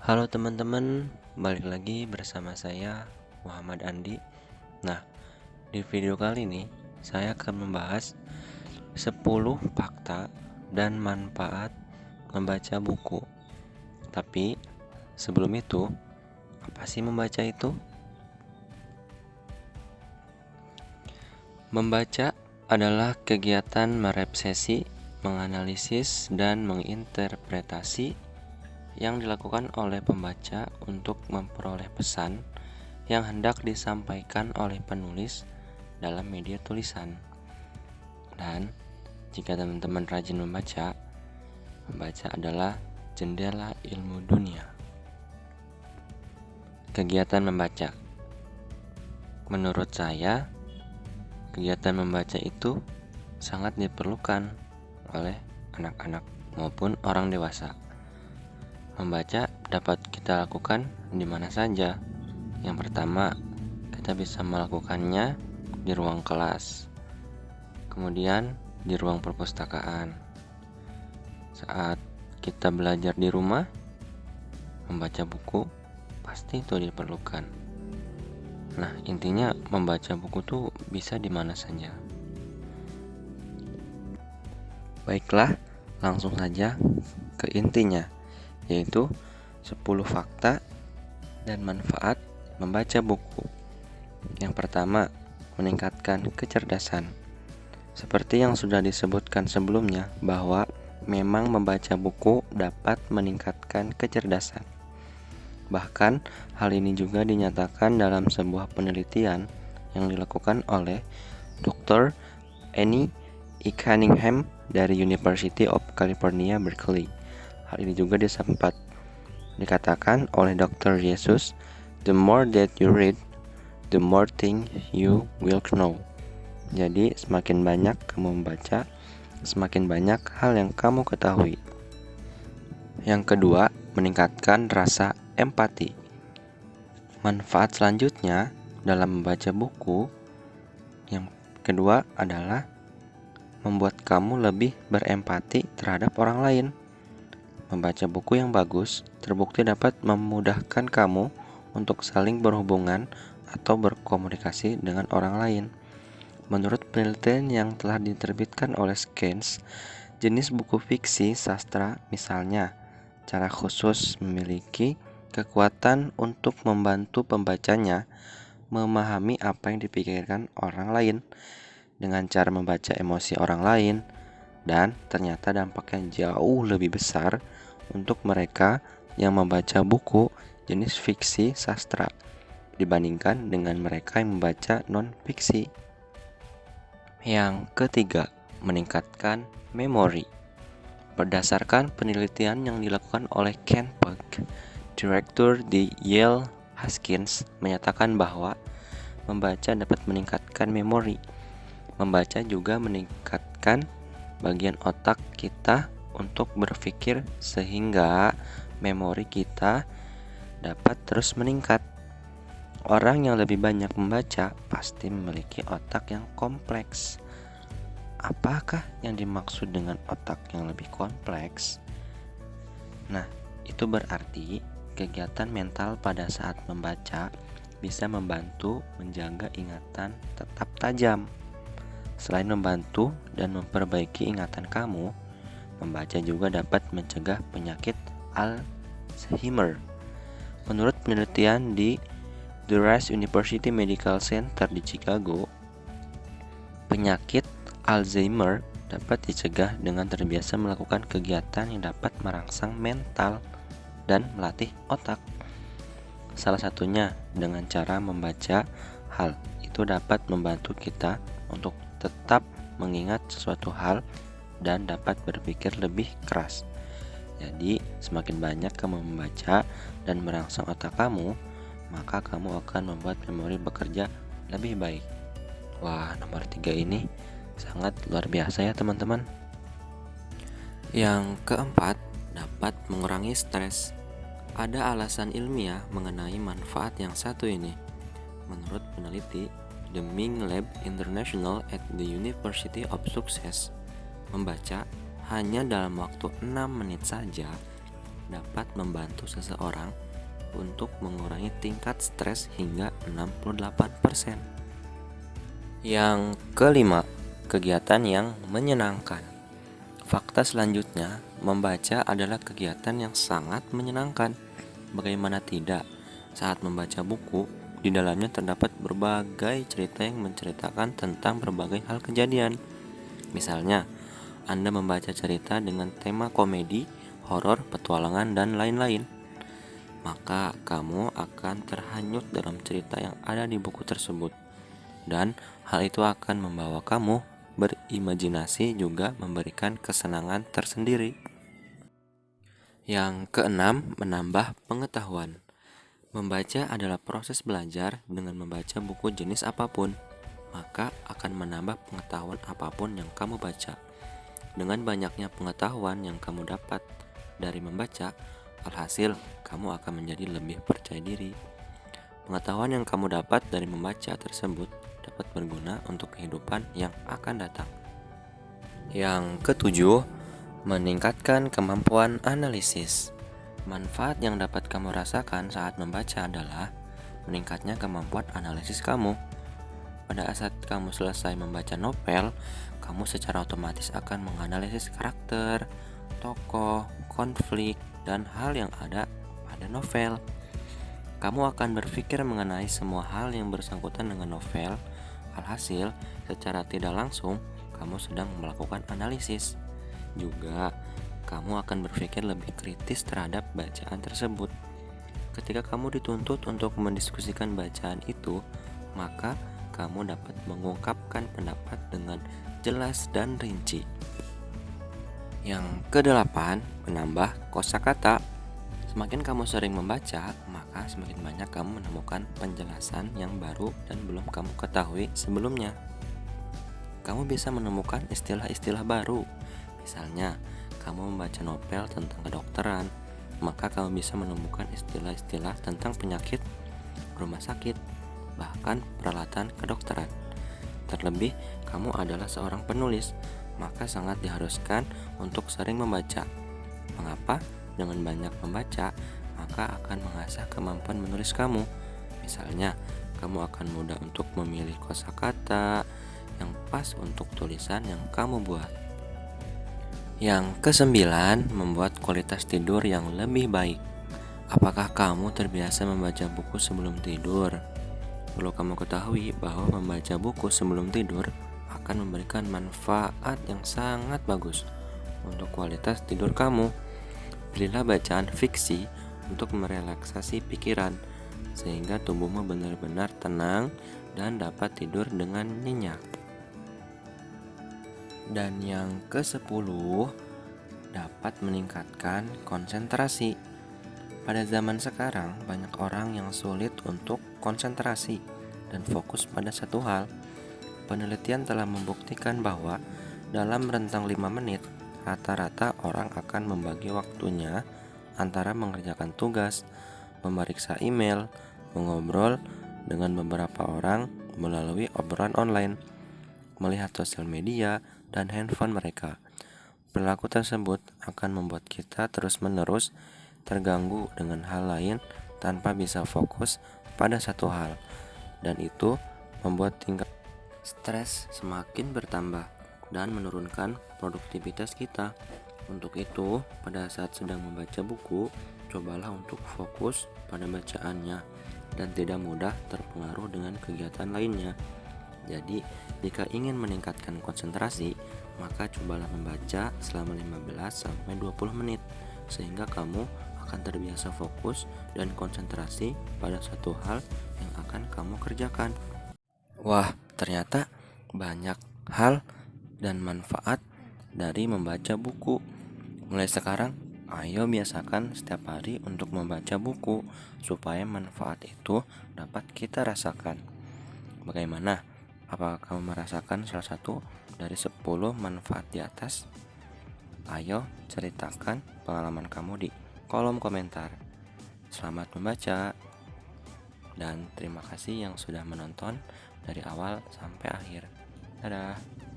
Halo teman-teman, balik lagi bersama saya Muhammad Andi. Nah, di video kali ini saya akan membahas 10 fakta dan manfaat membaca buku. Tapi sebelum itu, apa sih membaca itu? Membaca adalah kegiatan merefleksi, menganalisis, dan menginterpretasi yang dilakukan oleh pembaca untuk memperoleh pesan yang hendak disampaikan oleh penulis dalam media tulisan. Dan jika teman-teman rajin membaca adalah jendela ilmu dunia. Kegiatan membaca. Menurut saya, kegiatan membaca itu sangat diperlukan oleh anak-anak maupun orang dewasa. Membaca dapat kita lakukan di mana saja. Yang pertama, kita bisa melakukannya di ruang kelas, kemudian di ruang perpustakaan. Saat kita belajar di rumah, membaca buku pasti itu diperlukan. Nah, intinya membaca buku tuh bisa di mana saja. Baiklah, langsung saja ke intinya, yaitu 10 fakta dan manfaat membaca buku. Yang pertama, meningkatkan kecerdasan. Seperti yang sudah disebutkan sebelumnya, bahwa memang membaca buku dapat meningkatkan kecerdasan. Bahkan, hal ini juga dinyatakan dalam sebuah penelitian yang dilakukan oleh Dr. Annie E. Cunningham dari University of California, Berkeley. Hal ini juga sempat dikatakan oleh Dr. Jesus, "The more that you read, the more things you will know." Jadi, semakin banyak kamu membaca, semakin banyak hal yang kamu ketahui. Yang kedua, meningkatkan rasa empati. Manfaat selanjutnya dalam membaca buku yang kedua adalah membuat kamu lebih berempati terhadap orang lain. Membaca buku yang bagus terbukti dapat memudahkan kamu untuk saling berhubungan atau berkomunikasi dengan orang lain. Menurut penelitian yang telah diterbitkan oleh Scans, jenis buku fiksi sastra misalnya, cara khusus memiliki kekuatan untuk membantu pembacanya memahami apa yang dipikirkan orang lain dengan cara membaca emosi orang lain, dan ternyata dampaknya jauh lebih besar untuk mereka yang membaca buku jenis fiksi sastra dibandingkan dengan mereka yang membaca non-fiksi. Yang ketiga, meningkatkan memori. Berdasarkan penelitian yang dilakukan oleh Ken Park, direktur di Yale Haskins, menyatakan bahwa membaca dapat meningkatkan memori. Membaca juga meningkatkan bagian otak kita untuk berpikir sehingga memori kita dapat terus meningkat. Orang yang lebih banyak membaca pasti memiliki otak yang kompleks. Apakah yang dimaksud dengan otak yang lebih kompleks? Nah, itu berarti kegiatan mental pada saat membaca bisa membantu menjaga ingatan tetap tajam. Selain membantu dan memperbaiki ingatan kamu, membaca juga dapat mencegah penyakit Alzheimer. Menurut penelitian di The Rice University Medical Center di Chicago, penyakit Alzheimer dapat dicegah dengan terbiasa melakukan kegiatan yang dapat merangsang mental dan melatih otak. Salah satunya dengan cara membaca. Hal itu dapat membantu kita untuk tetap mengingat sesuatu hal dan dapat berpikir lebih keras. Jadi, semakin banyak kamu membaca dan merangsang otak kamu, maka kamu akan membuat memori bekerja lebih baik. Wah, nomor 3 ini sangat luar biasa ya teman-teman. Yang keempat, dapat mengurangi stres. Ada alasan ilmiah mengenai manfaat yang satu ini. Menurut peneliti The Ming Lab International at the University of Sussex, membaca hanya dalam waktu 6 menit saja dapat membantu seseorang untuk mengurangi tingkat stres hingga 68%. Yang kelima, kegiatan yang menyenangkan. Fakta selanjutnya, membaca adalah kegiatan yang sangat menyenangkan. Bagaimana tidak? Saat membaca buku, di dalamnya terdapat berbagai cerita yang menceritakan tentang berbagai hal kejadian. Misalnya, Anda membaca cerita dengan tema komedi, horor, petualangan, dan lain-lain. Maka kamu akan terhanyut dalam cerita yang ada di buku tersebut. Dan hal itu akan membawa kamu berimajinasi, juga memberikan kesenangan tersendiri. Yang keenam, menambah pengetahuan. Membaca adalah proses belajar. Dengan membaca buku jenis apapun, maka akan menambah pengetahuan apapun yang kamu baca. Dengan banyaknya pengetahuan yang kamu dapat dari membaca, alhasil kamu akan menjadi lebih percaya diri. Pengetahuan yang kamu dapat dari membaca tersebut dapat berguna untuk kehidupan yang akan datang. Yang ketujuh, meningkatkan kemampuan analisis. Manfaat yang dapat kamu rasakan saat membaca adalah meningkatnya kemampuan analisis kamu. Pada saat kamu selesai membaca novel, kamu secara otomatis akan menganalisis karakter, tokoh, konflik, dan hal yang ada pada novel. Kamu akan berpikir mengenai semua hal yang bersangkutan dengan novel. Alhasil, secara tidak langsung, kamu sedang melakukan analisis. Juga, kamu akan berpikir lebih kritis terhadap bacaan tersebut. Ketika kamu dituntut untuk mendiskusikan bacaan itu, maka kamu dapat mengungkapkan pendapat dengan jelas dan rinci. Yang kedelapan, menambah kosakata. Semakin kamu sering membaca, maka semakin banyak kamu menemukan penjelasan yang baru dan belum kamu ketahui sebelumnya. Kamu bisa menemukan istilah-istilah baru. Misalnya, kamu membaca novel tentang kedokteran, maka kamu bisa menemukan istilah-istilah tentang penyakit, rumah sakit, bahkan peralatan kedokteran. Terlebih, kamu adalah seorang penulis, maka sangat diharuskan untuk sering membaca. Mengapa? Dengan banyak membaca, maka akan mengasah kemampuan menulis kamu. Misalnya, kamu akan mudah untuk memilih kosakata yang pas untuk tulisan yang kamu buat. Yang kesembilan, membuat kualitas tidur yang lebih baik. Apakah kamu terbiasa membaca buku sebelum tidur? Perlu kamu ketahui bahwa membaca buku sebelum tidur akan memberikan manfaat yang sangat bagus untuk kualitas tidur kamu. Pilihlah bacaan fiksi untuk merelaksasi pikiran, sehingga tubuhmu benar-benar tenang dan dapat tidur dengan nyenyak. Dan yang ke-10, dapat meningkatkan konsentrasi. Pada zaman sekarang, banyak orang yang sulit untuk konsentrasi dan fokus pada satu hal. Penelitian telah membuktikan bahwa dalam rentang 5 menit, rata-rata orang akan membagi waktunya antara mengerjakan tugas, memeriksa email, mengobrol dengan beberapa orang melalui obrolan online, melihat sosial media, dan handphone mereka. Perilaku tersebut akan membuat kita terus-menerus terganggu dengan hal lain tanpa bisa fokus pada satu hal, dan itu membuat tingkat stres semakin bertambah dan menurunkan produktivitas kita. Untuk itu, pada saat sedang membaca buku, cobalah untuk fokus pada bacaannya dan tidak mudah terpengaruh dengan kegiatan lainnya. Jadi, jika ingin meningkatkan konsentrasi, maka cobalah membaca selama 15-20 menit sehingga kamu akan terbiasa fokus dan konsentrasi pada satu hal yang akan kamu kerjakan. Wah, ternyata banyak hal dan manfaat dari membaca buku. Mulai sekarang, ayo biasakan setiap hari untuk membaca buku supaya manfaat itu dapat kita rasakan. Bagaimana? Apakah kamu merasakan salah satu dari 10 manfaat di atas? Ayo ceritakan pengalaman kamu di kolom komentar. Selamat membaca dan terima kasih yang sudah menonton dari awal sampai akhir. Dadah.